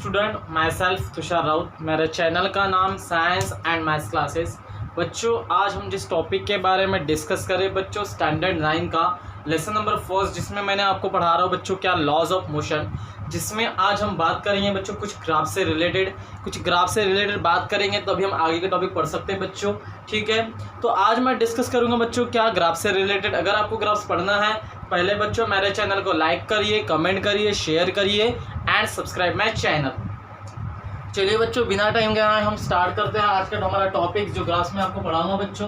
Student my self Tushar Raut. मेरे channel का नाम साइंस एंड मैथ्स क्लासेस। बच्चों आज हम जिस टॉपिक के बारे में डिस्कस करें बच्चों स्टैंडर्ड 9 का लेसन नंबर 1 जिसमें मैंने आपको पढ़ा रहा हूँ बच्चों क्या लॉज ऑफ मोशन, जिसमें आज हम बात करेंगे बच्चों कुछ ग्राफ से रिलेटेड बात करेंगे तभी हम आगे का टॉपिक पढ़ सकते हैं बच्चों। ठीक है, तो आज मैं डिस्कस करूंगा बच्चों क्या ग्राफ से रिलेटेड। अगर आपको ग्राफ्स पढ़ना है पहले बच्चों मेरे चैनल को लाइक करिए, कमेंट करिए, शेयर करिए एंड सब्सक्राइब माई चैनल। चलिए बच्चों बिना टाइम गए हम स्टार्ट करते हैं आज का हमारा टॉपिक जो ग्राफ्स में आपको पढ़ाऊंगा बच्चों।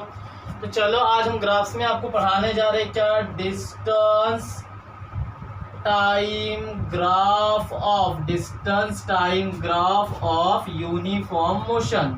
तो चलो आज हम ग्राफ्स में आपको पढ़ाने जा रहे हैं क्या distance time graph of uniform motion.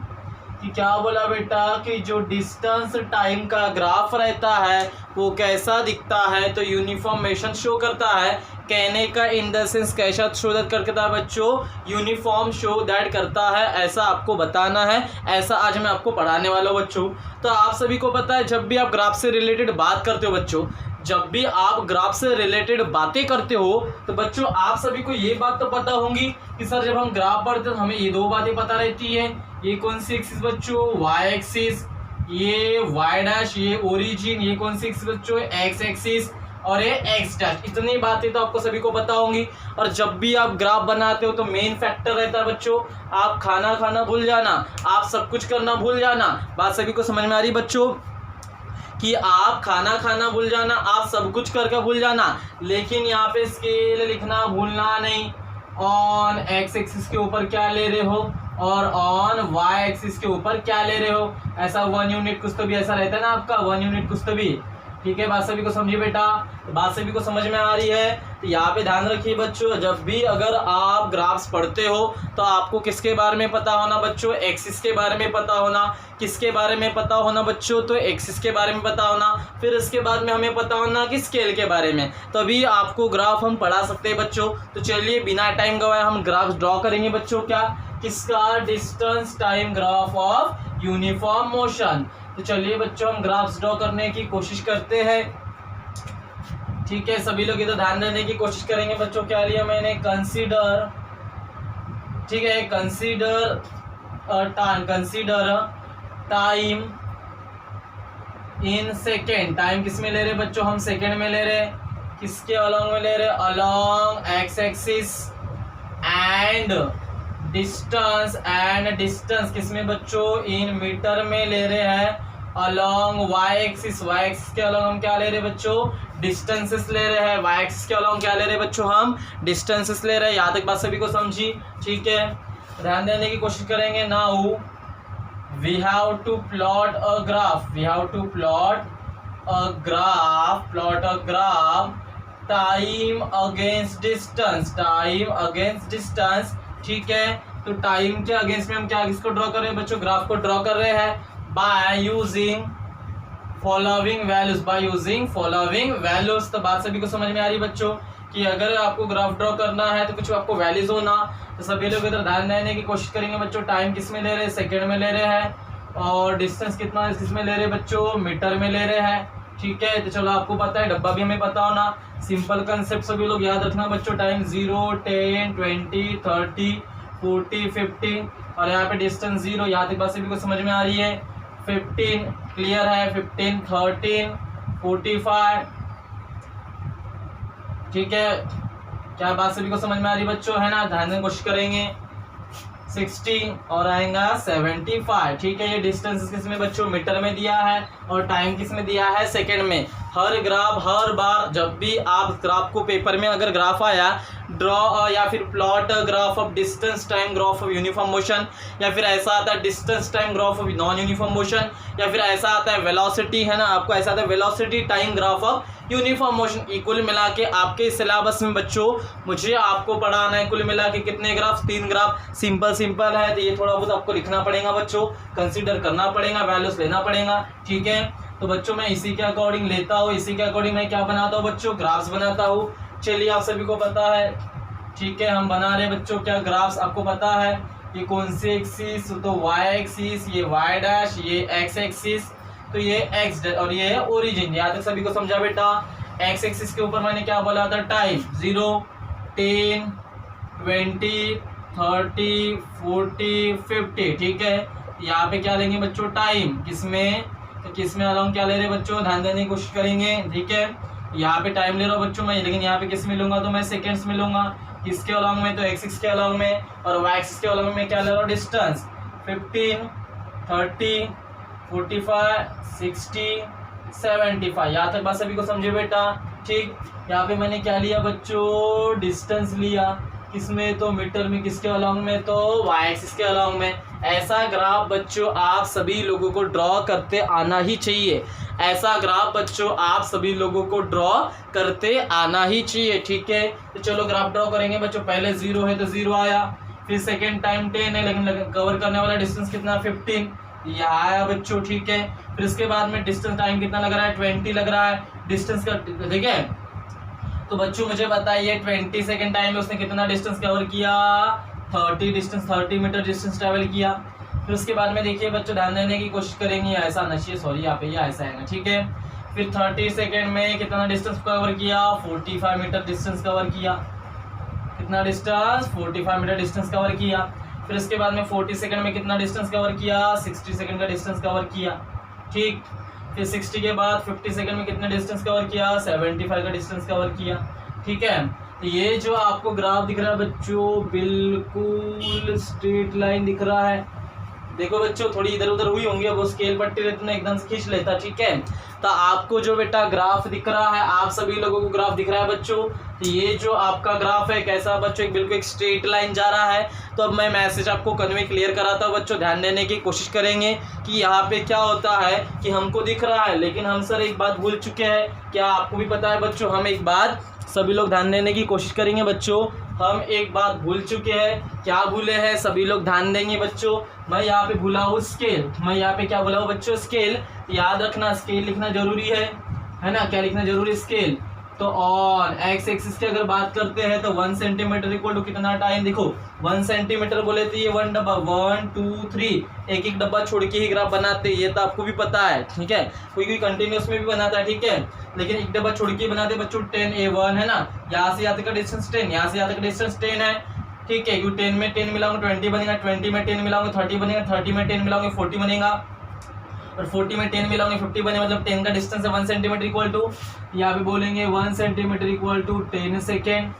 कि क्या बोला बेटा कि जो डिस्टेंस टाइम का ग्राफ रहता है वो कैसा दिखता है, तो यूनिफॉर्म मोशन शो करता है। कहने का इन द सेंस कैसा शो दैट करता है बच्चों, यूनिफॉर्म शो दैट करता है, ऐसा आपको बताना है। ऐसा आज मैं आपको पढ़ाने वाला हूँ बच्चों। तो आप सभी को पता है जब भी आप ग्राफ से रिलेटेड बात करते हो बच्चों, जब भी आप ग्राफ से रिलेटेड बातें करते हो तो बच्चों आप सभी को ये बात तो पता होंगी कि सर जब हम ग्राफ पढ़ते हैं तो हमें ये दो बातें पता रहती है। ये कौन सी एक्सिस बच्चों, वाई एक्सिस, ये वाई डैश, ये ओरिजिन, ये कौन सी एक्सिस बच्चों, एक्स एक्सिस और ये एक्स डैश। इतनी बातें तो आपको सभी को पता होंगी। और जब भी आप ग्राफ बनाते हो तो मेन फैक्टर रहता है बच्चों आप खाना भूल जाना, आप सब कुछ करना भूल जाना। बात सभी को समझ में आ रही बच्चों कि आप खाना भूल जाना, आप सब कुछ करके भूल जाना, लेकिन यहाँ पे स्केल लिखना भूलना नहीं। ऑन एक्स एक्सिस के ऊपर क्या ले रहे हो और ऑन वाई एक्सिस के ऊपर क्या ले रहे हो, ऐसा 1 यूनिट कुछ तो भी ऐसा रहता है ना आपका 1 यूनिट कुछ तो भी। ठीक है, बात सभी को समझिए बेटा, तो बात सभी को समझ में आ रही है। तो यहाँ पे ध्यान रखिए बच्चों जब भी अगर आप ग्राफ्स पढ़ते हो तो आपको किसके बारे में पता होना बच्चों, एक्सिस के बारे में पता होना। किसके बारे में पता होना बच्चों, तो एक्सिस के बारे में पता होना। फिर इसके बाद में हमें पता होना कि स्केल के बारे में, तभी आपको ग्राफ हम पढ़ा सकते हैं बच्चों। तो चलिए बिना टाइम गवाए हम ग्राफ्स ड्रॉ करेंगे बच्चों। क्या किसका, distance time graph of uniform motion. तो चलिए बच्चों हम ग्राफ्स ड्रॉ करने की कोशिश करते हैं। ठीक है, सभी लोग इधर ध्यान देने की कोशिश करेंगे बच्चों। क्या लिया मैंने, कंसीडर, ठीक है, consider time in second. Time किस में ले रहे बच्चों, हम सेकेंड में ले रहे। किसके अलॉन्ग में ले रहे, along X axis and distance किस में बच्चों, इन मीटर में ले रहे हैं along Y axis. Y axis के अलॉन्ग हम क्या ले रहे हैं बच्चों, डिस्टेंसेस ले रहे हैं। वाई एक्सिस के अलॉन्ग क्या ले रहे हैं बच्चों, हम डिस्टेंसेस ले रहे हैं। यहाँ तक बात सभी को समझी। ठीक है, ध्यान देने की कोशिश करेंगे। Now we have to plot a graph time against distance. ठीक है, तो टाइम के अगेंस्ट में हम क्या किसको ड्रॉ कर रहे हैं बच्चों, ग्राफ को ड्रॉ कर रहे हैं बाय यूजिंग फॉलोइंग वैल्यूज। तो बात सभी को समझ में आ रही बच्चों कि अगर आपको ग्राफ ड्रॉ करना है तो कुछ आपको वैल्यूज होना। तो सभी लोग इधर ध्यान देने की कोशिश करेंगे बच्चों। टाइम किस में ले रहे हैं, सेकेंड में ले रहे हैं, और डिस्टेंस कितना किस में ले रहे हैं बच्चों, मीटर में ले रहे हैं। ठीक है, तो चलो आपको पता है, डब्बा भी हमें पता होना। सिंपल कंसेप्ट सभी लोग याद रखना बच्चों। टाइम 0, 10, 20, 30, 40, 50 और यहाँ पे डिस्टेंस 0। यहाँ तक बात सभी को समझ में आ रही है। 15 क्लियर है, 15, 13, 45। ठीक है, क्या बात सभी को समझ में आ रही बच्चों, है ना, ध्यान देने की कोशिश करेंगे। 60 और आएगा 75। ठीक है, ये डिस्टेंस किस में बच्चों, मीटर में दिया है, और टाइम किस में दिया है, सेकंड में। हर बार जब भी आप ग्राफ को पेपर में अगर ग्राफ आया ड्रॉ या फिर plot graph of distance time graph of uniform motion, या फिर ऐसा आता है distance time graph of non uniform motion, या फिर ऐसा आता है वेलोसिटी, है ना, आपको ऐसा आता है velocity time graph of uniform motion. कुल मिला के आपके सिलेबस में बच्चों मुझे आपको पढ़ाना है कुल मिला के कितने ग्राफ, 3 ग्राफ। सिंपल है, तो ये थोड़ा बहुत आपको लिखना पड़ेगा बच्चों, कंसीडर करना पड़ेगा, वैल्यूज लेना पड़ेगा। ठीक है, तो बच्चों मैं इसी के अकॉर्डिंग लेता हूँ, इसी के अकॉर्डिंग मैं क्या बनाता हूँ बच्चों, ग्राफ्स बनाता हूँ। चलिए आप सभी को पता है। ठीक है, हम बना रहे बच्चों क्या ग्राफ्स, आपको पता है ये कौन सी एक्सिस, तो वाई एक्सिस, ये वाई डैश, ये एक्स एक्सिस, तो ये एक्स और ये है ओरिजिन। यहाँ तक सभी को समझा बेटा। एक्स एक्सिस के ऊपर मैंने क्या बोला था, टाइम 0, 10, 20, 30 40 50, ठीक है। यहाँ पे क्या लेंगे बच्चों, टाइम, किसमें, तो किसमें अलॉन्ग क्या ले रहे बच्चों, ध्यान देने की कोशिश करेंगे, ठीक है। यहाँ पे टाइम ले रहा हूँ बच्चों मैं, लेकिन यहाँ पे किस में लूंगा, तो मैं सेकेंड्स में लूंगा। किसके अलॉन्ग में, तो एक्सिस के अलॉन्ग में, और वाई एक्सिस के अलॉन्ग में क्या ले रहा हूँ, डिस्टेंस। 15 30 45 60 75, यहाँ तक बात सभी को समझे बेटा, ठीक। यहाँ पे मैंने क्या लिया बच्चों, डिस्टेंस लिया, किसमें, तो मीटर में, किसके अलॉन्ग में, तो वाई एक्सिस के अलॉन्ग में। ऐसा ग्राफ बच्चों आप सभी लोगों को ड्रॉ करते आना ही चाहिए, ऐसा ग्राफ बच्चों आप सभी लोगों को ड्रॉ करते आना ही चाहिए, ठीक है। तो चलो ग्राफ ड्रॉ करेंगे बच्चों। पहले 0 है तो 0 आया, फिर सेकेंड टाइम 10 है, लेकिन कवर करने वाला डिस्टेंस कितना, 15, यहाँ आया बच्चों, ठीक है। फिर इसके बाद में डिस्टेंस टाइम कितना लग रहा है, 20 लग रहा है डिस्टेंस का, ठीक है। तो बच्चों मुझे बताइए 20 सेकेंड टाइम में उसने कितना डिस्टेंस कवर किया, 30 मीटर डिस्टेंस ट्रैवल किया। फिर उसके बाद में देखिए बच्चों, ध्यान देने की कोशिश करेंगे, ऐसा आना चाहिए, सॉरी यहाँ पे ये ऐसा है ना, ठीक है। फिर 30 सेकेंड में कितना डिस्टेंस कवर किया, 45 मीटर डिस्टेंस कवर किया, कितना डिस्टेंस, 45 मीटर डिस्टेंस कवर किया। फिर उसके बाद में 40 सेकेंड में कितना डिस्टेंस कवर किया, 60 सेकेंड का डिस्टेंस कवर किया, ठीक। फिर 60 के बाद 50 सेकेंड में कितना डिस्टेंस कवर किया, 75 का डिस्टेंस कवर किया, ठीक है। तो ये जो आपको ग्राफ दिख रहा है बच्चों, बिल्कुल स्ट्रेट लाइन दिख रहा है। देखो बच्चों, थोड़ी इधर उधर हुई होंगी, अब वो स्केल पट्टी रहती ना एकदम से खींच लेता, ठीक है। तो आपको जो बेटा ग्राफ दिख रहा है, आप सभी लोगों को ग्राफ दिख रहा है बच्चों, तो ये जो आपका ग्राफ है कैसा बच्चों, एक बिल्कुल एक स्ट्रेट लाइन जा रहा है। तो अब मैं मैसेज आपको कन्वे क्लियर कराता हूँ बच्चों, ध्यान देने की कोशिश करेंगे कि यहाँ पे क्या होता है कि हमको दिख रहा है, लेकिन हम सर एक बात भूल चुके हैं, क्या आपको भी पता है बच्चों, हम एक बात, सभी लोग ध्यान देने की कोशिश करेंगे बच्चों, हम एक बात भूल चुके हैं। क्या भूले हैं, सभी लोग ध्यान देंगे बच्चों। मैं यहाँ पे भूला हूँ स्केल, मैं यहाँ पे क्या भूला हूँ बच्चों, स्केल। याद रखना स्केल लिखना जरूरी है ना, क्या लिखना जरूरी, स्केल। तो ऑन एक्स एक्सिस की अगर बात करते हैं तो 1 सेंटीमीटर इक्वल टू कितना टाइम, देखो 1 सेंटीमीटर बोले तो ये 1 डब्बा, 1 2 3, एक एक डब्बा छोड़ के ही ग्राफ बनाते हैं, ये तो आपको भी पता है, ठीक है। कोई कंटिन्यूस में भी बनाता है, ठीक है, लेकिन एक डब्बा छोड़ के बनाते बच्चों। 10 A1 है ना, यहाँ से यहाँ तक का डिस्टेंस 10, यहाँ से यहाँ तक का डिस्टेंस 10 है, ठीक है। क्योंकि 10 में 10 मिलाऊंगा 20 बनेगा, 20 में 10 मिलाऊंगा 30 बनेगा, 30 में 10 मिलाऊंगा 40 बनेगा, और 40 में 10 मिलाऊंगे 50 बने, मतलब 10 का डिस्टेंस है 1 सेंटीमीटर इक्वल टू, यहाँ पे बोलेंगे 1 centimetre equal to 10 second.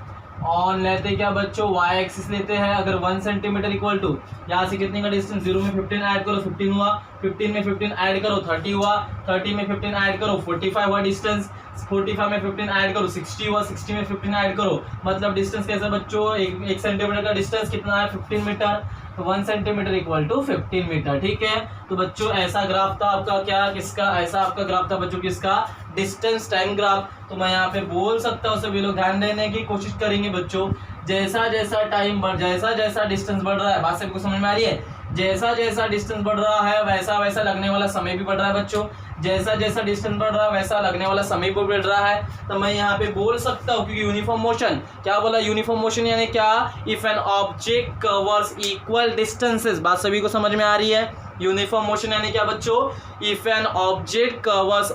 On लेते क्या बच्चों, वाई एक्सिस लेते हैं, अगर 1 सेंटीमीटर इक्वल टू यहाँ से कितने का डिस्टेंस, 0 में 15 ऐड करो 15 हुआ, 15 में 15 ऐड करो 30 हुआ, 30 में 15 ऐड करो 45 हुआ डिस्टेंस, 45 में 15 ऐड करो 60 हुआ, 60 में 15 ऐड करो, मतलब डिस्टेंस कैसा बच्चों, एक सेंटीमीटर का डिस्टेंस कितना है, 15 मीटर, तो 1 सेंटीमीटर इक्वल टू 15 मीटर, ठीक है। तो बच्चों ऐसा ग्राफ था आपका, क्या, किसका, ऐसा आपका ग्राफ था बच्चों, किसका, डिस्टेंस टाइम ग्राफ। तो मैं यहाँ पे बोल सकता हूँ, सभी लोग ध्यान देने की कोशिश करेंगे बच्चों, जैसा जैसा टाइम बढ़, जैसा जैसा डिस्टेंस बढ़ रहा है, बात सबको समझ में आ रही है, जैसा जैसा डिस्टेंस बढ़ रहा है वैसा वैसा लगने वाला समय भी बढ़ रहा है बच्चों, जैसा जैसा डिस्टेंस बढ़ रहा है वैसा लगने वाला समय भी बढ़ रहा है। तो मैं यहाँ पे बोल सकता हूँ, क्योंकि यूनिफॉर्म मोशन, क्या बोला, यूनिफॉर्म मोशन यानी क्या, if an object covers equal distances, बात सभी को समझ में आ रही है। यूनिफॉर्म मोशन यानी क्या बच्चों, इफ एन ऑब्जेक्ट कवर्स,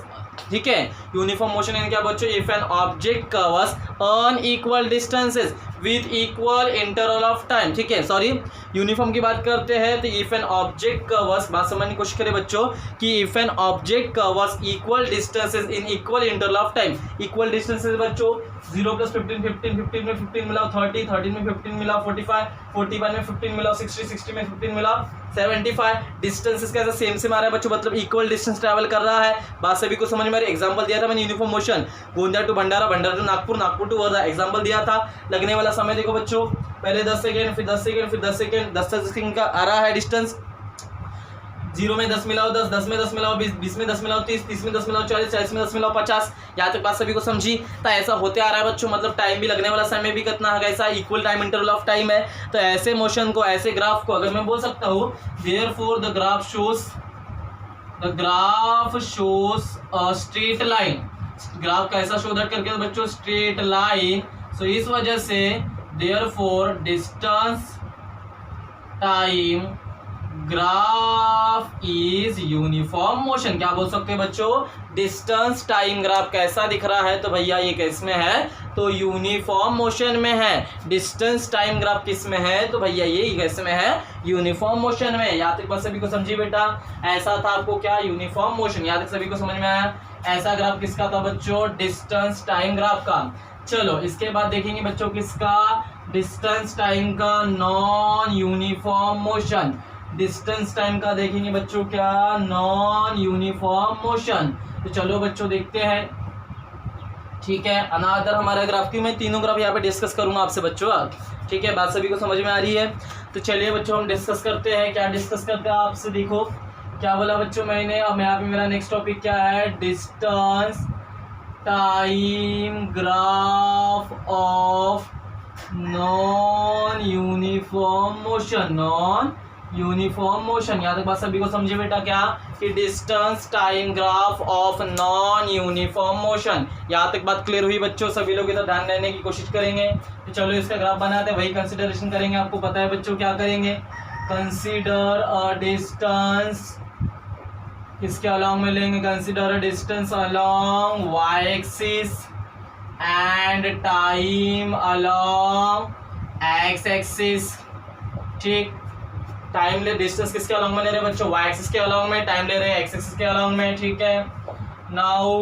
ठीक है, यूनिफॉर्म मोशन यानी क्या बच्चों, if an object covers unequal distances with equal interval of time, ठीक है। सॉरी, यूनिफॉर्म की बात करते हैं तो इफ एन ऑब्जेक्ट कवर्स, बात समझने की कोशिश करें बच्चों, कि if an object covers equal distances in equal interval of time, equal distances बच्चों 0 + 15 15 15 में 15 मिलाओ 30 30 में 15 मिलाओ 45 45 में 15 मिलाओ 60 60 में 15 मिलाओ 75, डिस्टेंसेस कैसा सेम से मारा है बच्चों, मतलब इक्वल डिस्टेंस ट्रैवल कर रहा है, बात सभी को समझ में आ रही है। एग्जांपल दिया था मैंने uniform motion, Gondia to Bhandara, Bhandara to Nagpur, Nagpur to Wardha, example दिया था। लगने वाला समय देखो बच्चों, पहले 10 सेकेंड, फिर 10 सेकेंड, फिर 10 सेकेंड, 10 सेकेंड का आ रहा है डिस्टेंस, 0 में 10 मिलाओ 10, 10 में 10 मिलाओ 20, 20 में 10 मिलाओ 30, 30 में 10 मिलाओ 40, 40 में 10 मिलाओ 50, यहाँ तक बात सभी को समझी। तो ऐसा होते आ रहा है बच्चों, मतलब टाइम भी लगने वाला समय भी कितना है, ऐसा equal time interval of time है। तो ऐसे मोशन को, ऐसे ग्राफ को अगर मैं बोल सकता हूँ, therefore the graph shows a straight line, graph कैसा शो दैट करके बच्चों, स्ट्रेट लाइन। सो इस वजह से therefore distance time graph is uniform motion. क्या बोल सकते हैं बच्चों, डिस्टेंस टाइम ग्राफ कैसा दिख रहा है, तो भैया ये किस में है, तो यूनिफॉर्म मोशन में है। डिस्टेंस टाइम ग्राफ किस में है, तो भैया ये किस में है, यूनिफॉर्म मोशन में। यहाँ तक बस सभी को समझिए बेटा, ऐसा था आपको क्या, यूनिफॉर्म मोशन। यहाँ तक सभी को समझ में आया। ऐसा ग्राफ किसका था बच्चों, डिस्टेंस टाइम ग्राफ का। चलो इसके बाद देखेंगे बच्चों किसका, डिस्टेंस टाइम का non uniform motion. Distance time का देखेंगे बच्चों क्या, नॉन यूनिफॉर्म मोशन। तो चलो बच्चों देखते हैं, ठीक है। अनादर हमारा ग्राफ की मैं तीनों ग्राफ यहाँ पे डिस्कस करूंगा आपसे बच्चों, ठीक है। बात सभी को समझ में आ रही है। तो चलिए बच्चों हम डिस्कस करते हैं। क्या डिस्कस करते हैं आपसे, देखो क्या बोला बच्चों मैंने। अब यहाँ पे मेरा नेक्स्ट टॉपिक क्या है, distance time graph of non uniform motion. Non uniform motion, यहाँ तक बात सभी को समझे बेटा क्या, कि distance time graph of non uniform motion. यहाँ तक बात क्लियर हुई बच्चों, सभी लोग इधर ध्यान देने की कोशिश करेंगे। तो चलो इसका ग्राफ बनाते हैं, वही कंसिडरेशन करेंगे। आपको पता है बच्चों क्या करेंगे, कंसीडर अ डिस्टेंस, किसके अलॉन्ग में लेंगे, consider a distance along Y axis and time along X axis, ठीक। टाइम ले डिस्टेंस किसके अलॉन्ग में ले रहे हैं बच्चों, वाई एक्सिस के अलॉन्ग में, टाइम ले रहे हैं एक्स एक्सिस के अलॉन्ग में, ठीक है। Now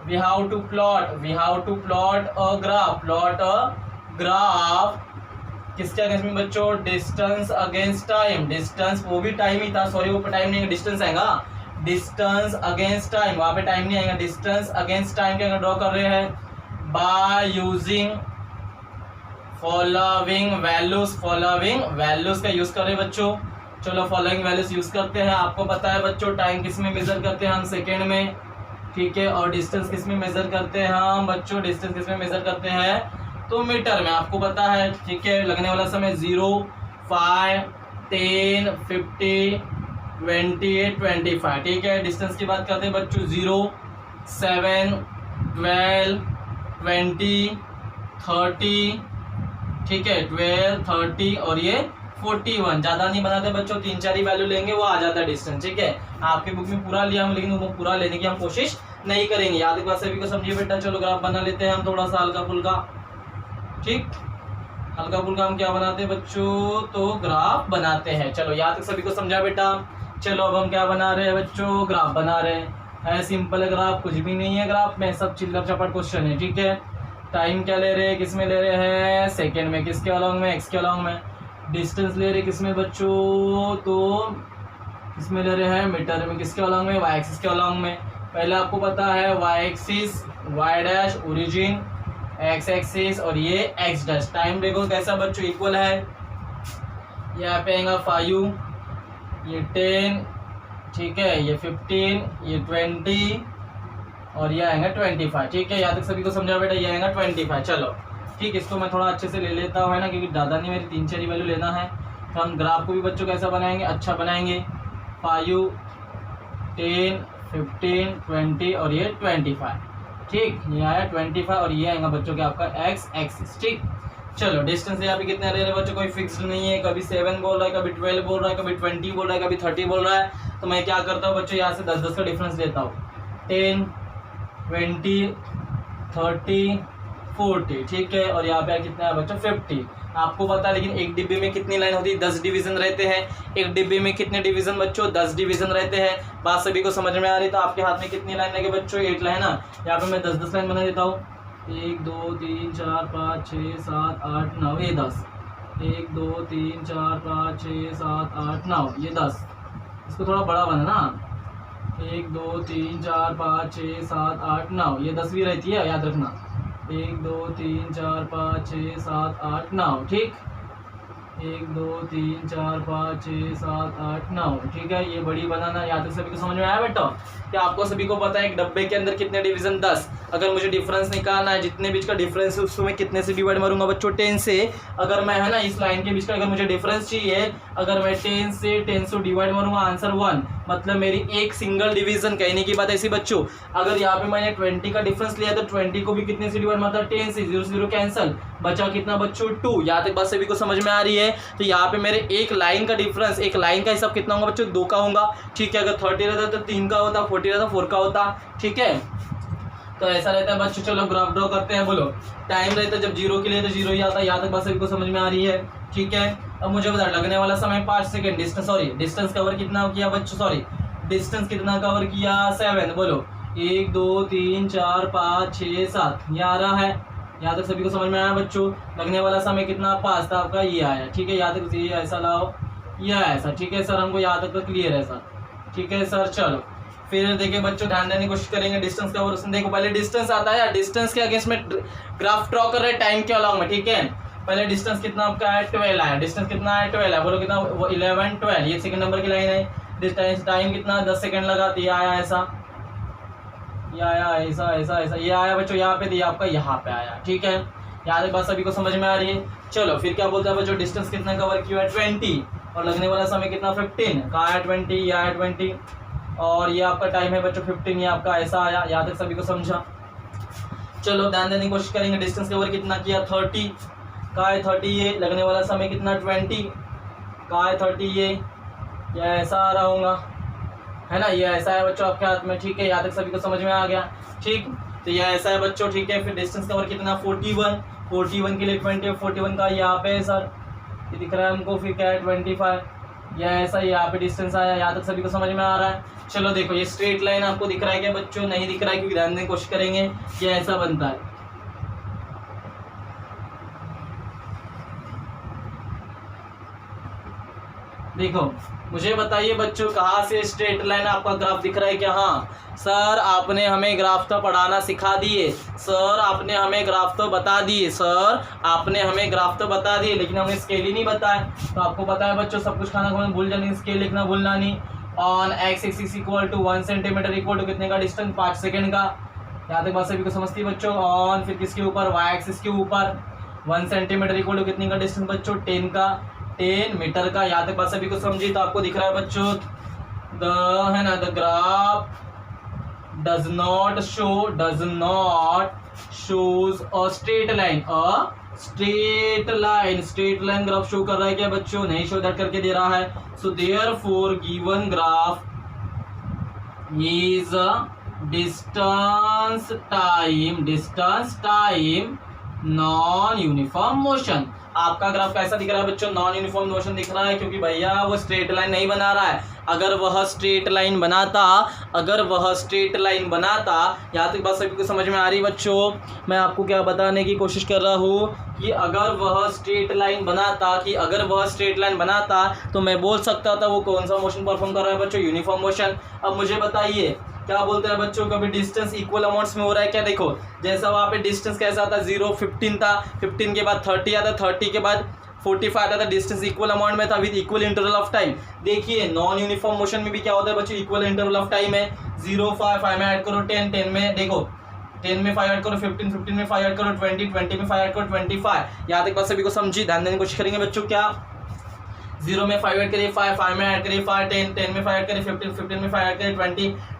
we have to plot a graph, plot a graph किसके अगेंस्ट में बच्चों, डिस्टेंस अगेंस्ट टाइम। डिस्टेंस वो भी टाइम ही था, सॉरी वो टाइम नहीं है, डिस्टेंस आएगा, डिस्टेंस अगेंस्ट टाइम, वहां पे टाइम नहीं आएगा, डिस्टेंस अगेंस्ट टाइम के ड्रॉ कर रहे हैं by using following values. Following values का यूज कर रहे हैं बच्चों। चलो फॉलोइंग वैल्यूज यूज करते हैं। आपको पता है बच्चों टाइम किस में मेजर करते हैं हम, सेकेंड में, ठीक है। और डिस्टेंस किस में मेजर करते हैं हम बच्चों, डिस्टेंस किस में मेजर करते हैं, तो मीटर में, आपको पता है, ठीक है। लगने वाला समय 0, 5, 10, 50, 20, 25, ठीक है। डिस्टेंस की बात करते हैं बच्चों, 0, 7, 12, 20, 30, ठीक है, 12, 30 और ये 41। ज़्यादा नहीं बनाते बच्चों, 3-4 ही वैल्यू लेंगे, वो आ जाता है डिस्टेंस, ठीक है। आपके बुक में पूरा लिया हम, लेकिन वो पूरा लेने की हम कोशिश नहीं करेंगे। याद एक बात सभी को समझिए बेटा। चलो ग्राफ बना लेते हैं हम थोड़ा सा हल्का फुल्का, ठीक। हल्का फुल्का हम क्या बनाते हैं बच्चों, तो ग्राफ बनाते हैं। चलो याद तक सभी को समझा बेटा। चलो अब हम क्या बना रहे हैं बच्चों, ग्राफ बना रहे हैं। सिंपल है ग्राफ, कुछ भी नहीं है ग्राफ में, सब चिल्लर चपट क्वेश्चन है, ठीक है। टाइम क्या ले रहे हैं, किस में ले रहे हैं, सेकेंड में, किसके अलॉन्ग में, एक्स के अलॉन्ग में। डिस्टेंस ले रहे हैं किस में बच्चों, तो किसमें ले रहे हैं, मीटर में, किसके अलॉन्ग में, वाई एक्सिस के अलॉन्ग में। पहले आपको पता है Y axis, Y dash origin, X axis और ये एक्स डैश। टाइम देखो कैसा बच्चों इक्वल है, यहाँ पे आएगा 5, ये 10, ठीक है, ये 15, ये 20 और ये आएगा 25, ठीक है। यहाँ तक सभी को समझा बेटा, ये आएगा 25। चलो ठीक, इसको मैं थोड़ा अच्छे से ले लेता हूँ, है ना, क्योंकि ज़्यादा नहीं, मेरी 3-4 वैल्यू लेना है। तो हम ग्राफ को भी बच्चों कैसा बनाएंगे, अच्छा बनाएंगे। 5, 10, 15, 20 और ये 25, ठीक। ये आया 25 और ये आएगा बच्चों के आपका एक्स एक्सिस, ठीक। चलो डिस्टेंस यहाँ पे कितने ले रहे हैं बच्चों, कोई फिक्स्ड नहीं है, कभी 7 बोल रहा है, कभी 12 बोल रहा है, कभी 20 बोल रहा है, कभी 30 बोल रहा है। तो मैं क्या करता हूँ बच्चों, यहाँ से 10-10 का डिफरेंस लेता हूँ, 10, 20, 30, 40, ठीक है। और यहाँ पे कितना है बच्चों, 50। आपको पता है, लेकिन एक डिब्बे में कितनी लाइन होती है, 10 डिवीजन रहते हैं। एक डिब्बे में कितने डिवीजन बच्चों, 10 डिवीजन रहते हैं। बात सभी को समझ में आ रही, तो आपके हाथ में कितनी लाइन लगे बच्चों, 8 लाइन ना। यहाँ पे मैं 10-10 लाइन बना देता हूँ, 1, 2, 3, 4, 5, 6, 7, 8, 9, ये 10, 1, 2, 3, 4, 5, 6, 7, 8, 9, ये 10। इसको थोड़ा बड़ा बना ना, 1, 2, 3, 4, 5, 6, 7, 8, 9, ये 10 भी रहती है, याद रखना। 1, 2, 3, 4, 5, 6, 7, 8, 9, ठीक। 1, 2, 3, 4, 5, 6, 7, 8, 9, ठीक है। ये बड़ी बनाना, यहाँ तक सभी को समझ में आया बेटा। क्या आपको सभी को पता है एक डब्बे के अंदर कितने डिवीजन, 10। अगर मुझे डिफरेंस निकालना है, जितने बीच का डिफरेंस है उसको मैं कितने से डिवाइड मारूंगा बच्चों, 10 से। अगर मैं, है ना, इस लाइन के बीच का अगर मुझे डिफरेंस चाहिए, अगर मैं 10 से डिवाइड मारूंगा, आंसर 1, मतलब मेरी एक सिंगल डिवीजन। कहने की बात ऐसी बच्चों, अगर यहाँ पे मैंने 20 का डिफरेंस लिया तो 20 को भी कितने से डिवाइड मारता, 10 से, 0 से 0 कैंसल, बचा कितना बच्चों 2। यहाँ तक बात सभी को समझ में आ रही है। तो यहाँ पे मेरे एक लाइन का डिफरेंस, एक लाइन का हिसाब कितना होगा बच्चों 2 का होगा, ठीक है। अगर 30 रहता तो 3 का होता, 40 रहता 4 का होता, ठीक है। तो ऐसा रहता है बच्चों। चलो ग्राफ ड्रॉ करते हैं। बोलो टाइम रहता है जब 0 के लिए तो 0 ही आता है। यहाँ तक बात सभी को समझ में आ रही है, ठीक है। अब मुझे बता लगने वाला समय 5 सेकंड। डिस्टेंस कवर कितना किया बच्चों, डिस्टेंस कितना कवर किया 7। बोलो 1 2 3 4 5 6 7 ये आ रहा है। यहाँ तक सभी को समझ में आया बच्चों। लगने वाला समय कितना 5 था आपका, ये आया, ठीक है। यहाँ तक ये ऐसा लाओ, ये ऐसा, ठीक है सर। हमको यहाँ तक तो क्लियर है सर, ठीक है सर। चलो फिर देखिए बच्चों, ध्यान देने की कोशिश करेंगे। डिस्टेंस कवर उसमें देखो पहले डिस्टेंस आता है, डिस्टेंस के अगेंस्ट में ग्राफ ड्रॉ कर रहे हैं टाइम के अलॉन्ग में, ठीक है। पहले डिस्टेंस कितना आपका है 12 आया। डिस्टेंस कितना है 12 है। बोलो कितना 11 12, ये सेकंड नंबर की लाइन है। डिस्टेंस टाइम कितना 10 सेकंड लगा, तो ये आया ऐसा, ये आया ऐसा ऐसा ऐसा, ये आया बच्चों यहाँ पे, तो ये आपका यहाँ पे आया, ठीक है। यहाँ तक बात सभी को समझ में आ रही है। चलो फिर क्या बोलता है बच्चों, डिस्टेंस कितना कवर किया है 20 और लगने वाला समय कितना 15। कहाँ है 20, ये आया 20 और ये आपका टाइम है बच्चों 15, ये आपका ऐसा आया। यहाँ तक सभी को समझा। चलो ध्यान देने की कोशिश करेंगे। डिस्टेंस कवर कितना किया 30। कहाँ है 30, ये लगने वाला समय कितना 20। कहाँ है 30, ये ऐसा आ रहा होगा, है ना, ये ऐसा है बच्चों आपके हाथ में, ठीक है। यहाँ तक सभी को समझ में आ गया, ठीक। तो ये ऐसा है बच्चों, ठीक है। फिर डिस्टेंस कवर कितना 41 के लिए 20, 41 का यहाँ पे है सर, ये दिख रहा है हमको। फिर क्या है 25, या ऐसा यहाँ पे डिस्टेंस आया। यहाँ तक सभी को समझ में आ रहा है। चलो देखो ये स्ट्रेट लाइन आपको दिख रहा है क्या बच्चों, नहीं दिख रहा है, क्योंकि ध्यान देने की कोशिश करेंगे। ये ऐसा बनता है, देखो मुझे बताइए बच्चों, कहाँ से स्ट्रेट लाइन आपका ग्राफ दिख रहा है क्या। हाँ सर आपने हमें ग्राफ तो पढ़ाना सिखा दिए, सर आपने हमें ग्राफ तो बता दिए, सर आपने हमें ग्राफ तो बता दिए, लेकिन हमने स्केल ही नहीं बताया। तो आपको पता है बच्चों, सब कुछ खाना खाना भूल जानी, स्केल लिखना भूलना नहीं। On X axis equal to 1 centimetre equal to कितने का डिस्टेंस 5 सेकंड का। यहाँ तक बात सभी को समझती है बच्चों। ऑन फिर किसके ऊपर, वाई एक्सिस के ऊपर 1 सेंटीमीटर इक्वल टू कितने का डिस्टेंस बच्चों 10 का, 10 मीटर का। यहाँ तक बात सभी को समझी। तो आपको दिख रहा है बच्चों the graph does not shows a straight line, straight line graph show कर रहा है क्या बच्चों, नहीं शो दैट करके दे रहा है। So therefore given graph is distance time non uniform motion. आपका ग्राफ कैसा दिख रहा है बच्चों, नॉन यूनिफॉर्म मोशन दिख रहा है, क्योंकि भैया वो स्ट्रेट लाइन नहीं बना रहा है। अगर वह स्ट्रेट लाइन बनाता, यहाँ तक बात सभी को समझ में आ रही बच्चों। मैं आपको क्या बताने की कोशिश कर रहा हूँ कि अगर वह स्ट्रेट लाइन बनाता तो मैं बोल सकता था वो कौन सा मोशन परफॉर्म कर रहा है बच्चों, यूनिफॉर्म मोशन। अब मुझे बताइए क्या बोलते हैं बच्चों, कभी डिस्टेंस इक्वल अमाउंट्स में हो रहा है क्या। देखो जैसा वहाँ पे डिस्टेंस कैसा था 0 15 था, 15 के बाद 30 आता, 30 के बाद 45 आता था। डिस्टेंस इक्वल अमाउंट में था with equal interval of time. देखिए नॉन यूनिफॉर्म मोशन में भी क्या होता है बच्चों, इक्वल इंटरवल ऑफ टाइम है। 0 5 में ऐड करो 10, 10 में देखो 10 में 5 ऐड करो 15, 15 में 5 ऐड करो 20, 20 में 5 ऐड करो 25। यहाँ तक बात सभी को समझी, ध्यान देने की कोशिश करेंगे बच्चों। क्या 0 में 5 ऐड करिए 5 में ऐड करिए 5, 10 में 5 ऐड करिए 15, 15 में 5 ऐड करिए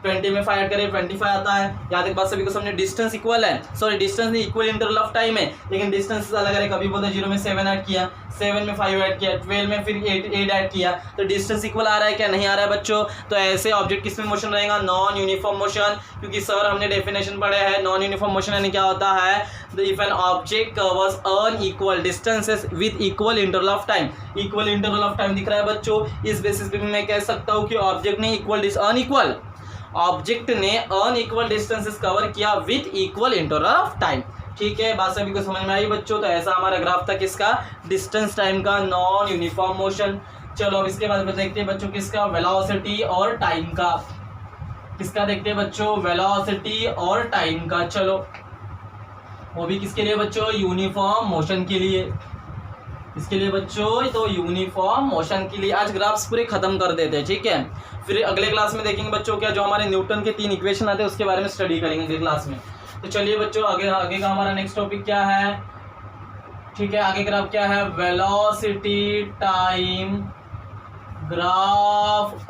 20 में 5 ऐड करिए 25 आता है। यहाँ तक बात सभी को समझे। डिस्टेंस इक्वल है, सॉरी डिस्टेंस नहीं, इक्वल इंटरवल ऑफ टाइम है, लेकिन डिस्टेंस अलग है। कभी बोलते 0 में 7 ऐड किया, 7 में 5 ऐड किया, 12 में फिर 8 ऐड किया, तो डिस्टेंस इक्वल आ रहा है क्या, नहीं आ रहा है बच्चों। तो ऐसे ऑब्जेक्ट किस में मोशन रहेगा, नॉन यूनिफॉर्म मोशन। क्योंकि सर हमने डेफिनेशन पढ़े हैं, नॉन यूनिफॉर्म मोशन यानी क्या होता है, if an object covers unequal distances with equal interval of time. Equal interval of time दिख रहा है बच्चों, इस बेसिस पे मैं कह सकता हूँ कि ऑब्जेक्ट ने अनइक्वल डिस्टेंसेस कवर किया with equal interval of time. ठीक है, बात सभी को समझ में आई बच्चों। तो ऐसा हमारा ग्राफ था किसका, डिस्टेंस टाइम का, नॉन यूनिफॉर्म मोशन। चलो अब इसके बाद देखते हैं बच्चों किसका, वेलोसिटी और टाइम का। किसका देखते हैं बच्चों, वेलोसिटी और टाइम का। चलो वो भी किसके लिए बच्चों, यूनिफॉर्म मोशन के लिए। इसके लिए बच्चों तो यूनिफॉर्म मोशन के लिए आज ग्राफ्स पूरे खत्म कर देते हैं। ठीक है, फिर अगले क्लास में देखेंगे बच्चों क्या जो हमारे न्यूटन के 3 इक्वेशन आते हैं उसके बारे में स्टडी करेंगे अगले क्लास में। तो चलिए बच्चों आगे का हमारा नेक्स्ट टॉपिक क्या है। ठीक है, आगे ग्राफ क्या है, velocity time graph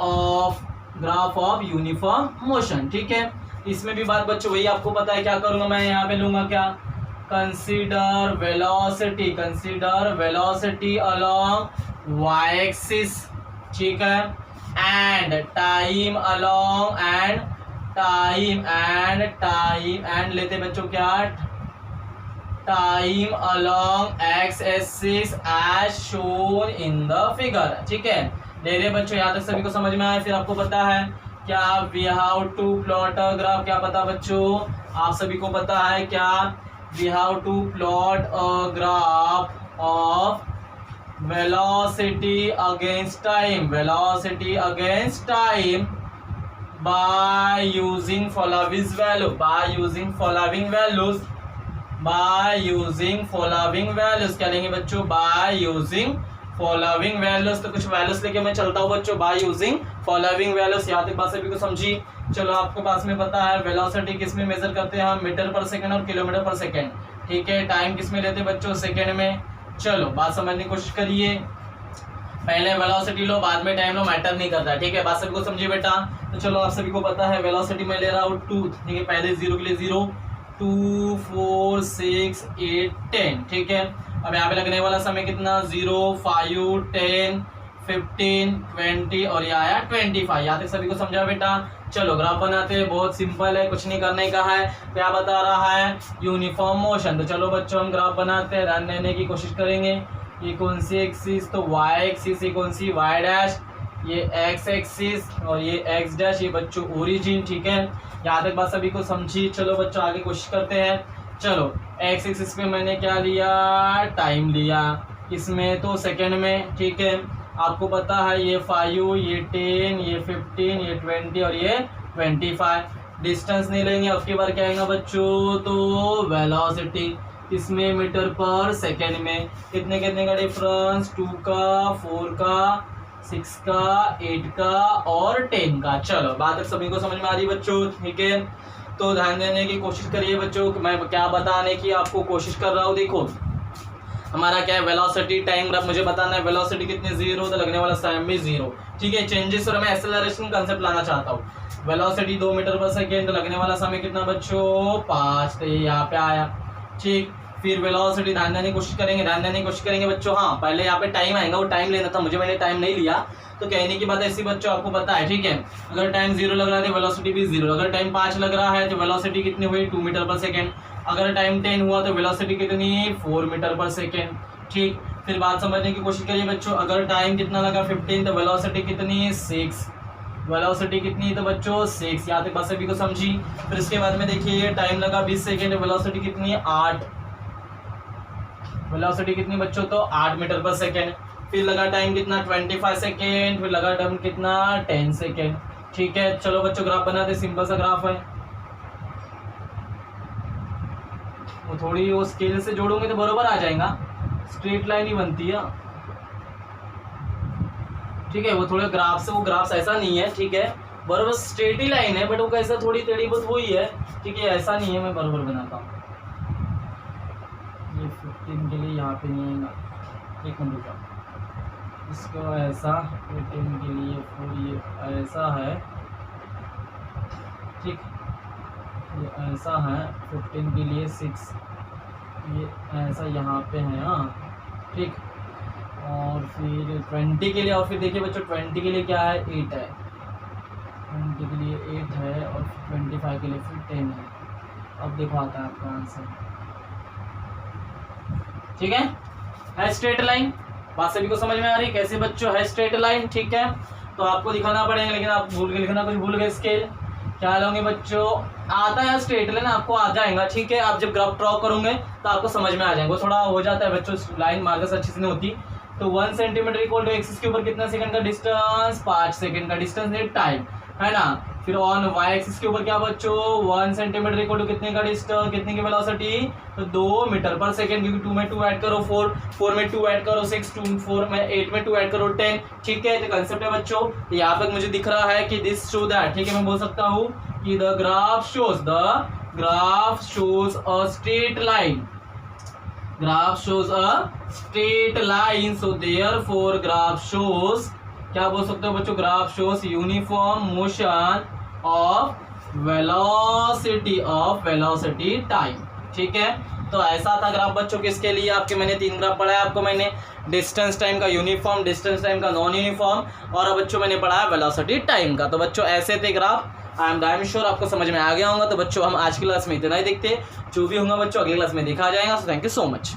of uniform motion. ठीक है, इसमें भी बात बच्चों वही आपको पता है, क्या करूंगा मैं यहाँ पे लूंगा क्या, consider velocity along Y axis, ठीक है, एंड टाइम अलोंग एंड लेते बच्चों क्या, time along X axis as shown in the figure, ठीक है। ले रहे बच्चों, यहाँ तक सभी को समझ में आया। फिर आपको पता है क्या, we have to plot a graph, क्या पता बच्चों, आप सभी को पता है क्या, we have to plot a graph of velocity against time by using following values, क्या लेंगे बच्चों, by using following values। तो कुछ वैल्यूज लेके मैं चलता हूँ बच्चों, by using following values। यहाँ तक बात सभी को समझी। चलो आपको पास में पता है वेलोसिटी किस में मेजर करते हैं हम, मीटर पर सेकंड और किलोमीटर पर सेकंड, ठीक है। टाइम किस में लेते हैं बच्चों, सेकंड में। चलो बात समझने की कोशिश करिए, पहले वेलोसिटी लो बाद में टाइम लो, मैटर नहीं करता, ठीक है। बात सभी को समझिए बेटा। तो चलो आप सभी को पता है वेलोसिटी में ले रहा हूँ 2, ठीक है। पहले 0 के लिए 0, 2, 4, 6, 8, 10, ठीक है। अब यहाँ पे लगने वाला समय कितना, 0, 5, 10, 15, 20 और ये आया 25। यहाँ तक सभी को समझा बेटा। चलो ग्राफ बनाते हैं, बहुत सिंपल है, कुछ नहीं करने का है। क्या बता रहा है, यूनिफॉर्म मोशन। तो चलो बच्चों हम ग्राफ बनाते हैं, ध्यान देने की कोशिश करेंगे। ये कौन सी एक्सिस, तो वाई एक्सिस, ये कौन सी, वाई डैश, ये एक्स एक्सिस और ये एक्स डैश, ये बच्चों ओरिजिन, ठीक है। यहाँ तक बात सभी को समझी। चलो बच्चों आगे कोशिश करते हैं। चलो एक्स एक्सिस पे मैंने क्या लिया, टाइम लिया, इसमें तो सेकंड में, ठीक है। आपको पता है ये 5, ये 10, ये 15, ये 20 और ये 25। डिस्टेंस नहीं लेंगे, अब की बार क्या आएगा बच्चों, तो वेलोसिटी, इसमें मीटर पर सेकेंड में। कितने कितने का डिफरेंस, 2 का, 4 का, 6 का, 8 का और 10 का। चलो बात सभी को समझ में आ रही बच्चों, ठीक है। तो ध्यान देने की कोशिश करिए बच्चों, मैं क्या बताने की आपको कोशिश कर रहा हूँ। देखो हमारा क्या है, वेलोसिटी टाइम ग्राफ मुझे बताना है। वेलोसिटी कितनी 0, तो लगने वाला टाइम भी 0, ठीक है। चेंजेस और मैं एक्सेलरेशन कंसेप्ट लाना चाहता हूँ। वेलोसिटी 2 मीटर पर सेकेंड, तो लगने वाला समय कितना बच्चों, 5, तो ये यहाँ पे आया, ठीक। फिर वेलोसिटी ध्यान देने की कोशिश करेंगे बच्चों। हाँ पहले यहाँ पे टाइम आएगा, वो टाइम लेना था मुझे, मैंने टाइम नहीं लिया, तो कहने की बात ऐसी बच्चों आपको पता है, ठीक है। अगर टाइम 0 लग रहा है तो वेलोसिटी भी 0, अगर टाइम 5 लग रहा है तो वेलोसिटी कितनी हुई, 2 मीटर पर सेकेंड, अगर टाइम 10 हुआ तो वेलोसिटी कितनी, 4 मीटर पर सेकेंड, ठीक। फिर बात समझने की कोशिश करिए बच्चों, अगर टाइम कितना लगा 15 तो वेलोसिटी कितनी, 6, वेलोसिटी कितनी तो बच्चों 6। यहाँ तक बात सभी को समझी। फिर इसके बाद में देखिए टाइम लगा 20 सेकेंड, वेलोसिटी कितनी, 8, वेलोसिटी कितनी बच्चों, तो 8 मीटर पर सेकेंड। फिर लगा टाइम कितना, 25 सेकेंड, फिर लगा टाइम कितना, 10 सेकेंड, ठीक है। चलो बच्चों ग्राफ बनाते, सिंपल सा ग्राफ है। वो थोड़ी वो स्केल से जोड़ोगे तो बरोबर आ जाएगा, स्ट्रेट लाइन ही बनती है, ठीक है। वो थोड़े ग्राफ से, वो ग्राफ ऐसा नहीं है, ठीक है, बरोबर स्ट्रेट ही लाइन है, बट वो कैसा थोड़ी टेढ़ी बहुत वही है, ठीक है। ऐसा नहीं है, मैं बरोबर बनाता हूँ। ये 15 के लिए यहाँ पे नहीं आएगा, एक मिनट का, इसको ऐसा, 15 के लिए फिर ये ऐसा है, ठीक, ये ऐसा है, 15 के लिए 6, ये ऐसा यहाँ पे है, हाँ ठीक। और फिर 20 के लिए, और फिर देखिए बच्चों 20 के लिए क्या है, 8 है, 20 के लिए 8 है और 25 के लिए फिर 10 है। अब देखो आता है आपका आंसर, ठीक है स्ट्रेट लाइन। बात सभी को समझ में आ रही कैसे बच्चों, है स्ट्रेट लाइन, ठीक है। तो आपको दिखाना पड़ेगा, लेकिन आप भूल के लिखना, कुछ भूल गए स्केल, क्या लोगे बच्चों, आता है स्ट्रेट लाइन आपको आ जाएगा, ठीक है। आप जब ग्राफ ड्रॉ करोगे तो आपको समझ में आ जाएगा, वो थोड़ा हो जाता है बच्चों, लाइन मार्कस अच्छी से नहीं होती। तो 1 सेंटीमीटर इक्वल टू एक्सिस के ऊपर कितना सेकंड का डिस्टेंस, 5 सेकंड का डिस्टेंस, ये टाइम है ना। फिर ऑन वाई एक्सिस के ऊपर क्या बच्चों, 1 सेंटीमीटर इक्वल टू कितने का डिस्टेंस, कितने की वेलोसिटी, तो 2 मीटर पर सेकंड, क्योंकि 2 में 2 ऐड करो 4, 4 में 2 ऐड करो 6, 2 4 में 8 में 2 ऐड करो 10, ठीक है। तो कंसेप्ट है बच्चों, यहाँ पर मुझे दिख रहा है कि दिस शो दैट, ठीक है। मैं बोल सकता हूँ कि the graph shows a straight line, graph shows a straight line, so therefore graph shows, क्या बोल सकते हो बच्चों, graph shows uniform motion of velocity time, ठीक है। तो ऐसा था ग्राफ बच्चों किसके लिए, आपके मैंने 3 ग्राफ पढ़ाया आपको मैंने, डिस्टेंस टाइम का यूनिफॉर्म, डिस्टेंस टाइम का नॉन यूनिफॉर्म, और बच्चों मैंने पढ़ाया वेलोसिटी टाइम का। तो बच्चों ऐसे थे graph. I am damn sure आपको समझ में आ गया होगा। तो बच्चों हम आज की क्लास में इतना ही देखते हैं, जो भी होगा बच्चों अगली क्लास में देखा जाएगा। So thank you so much.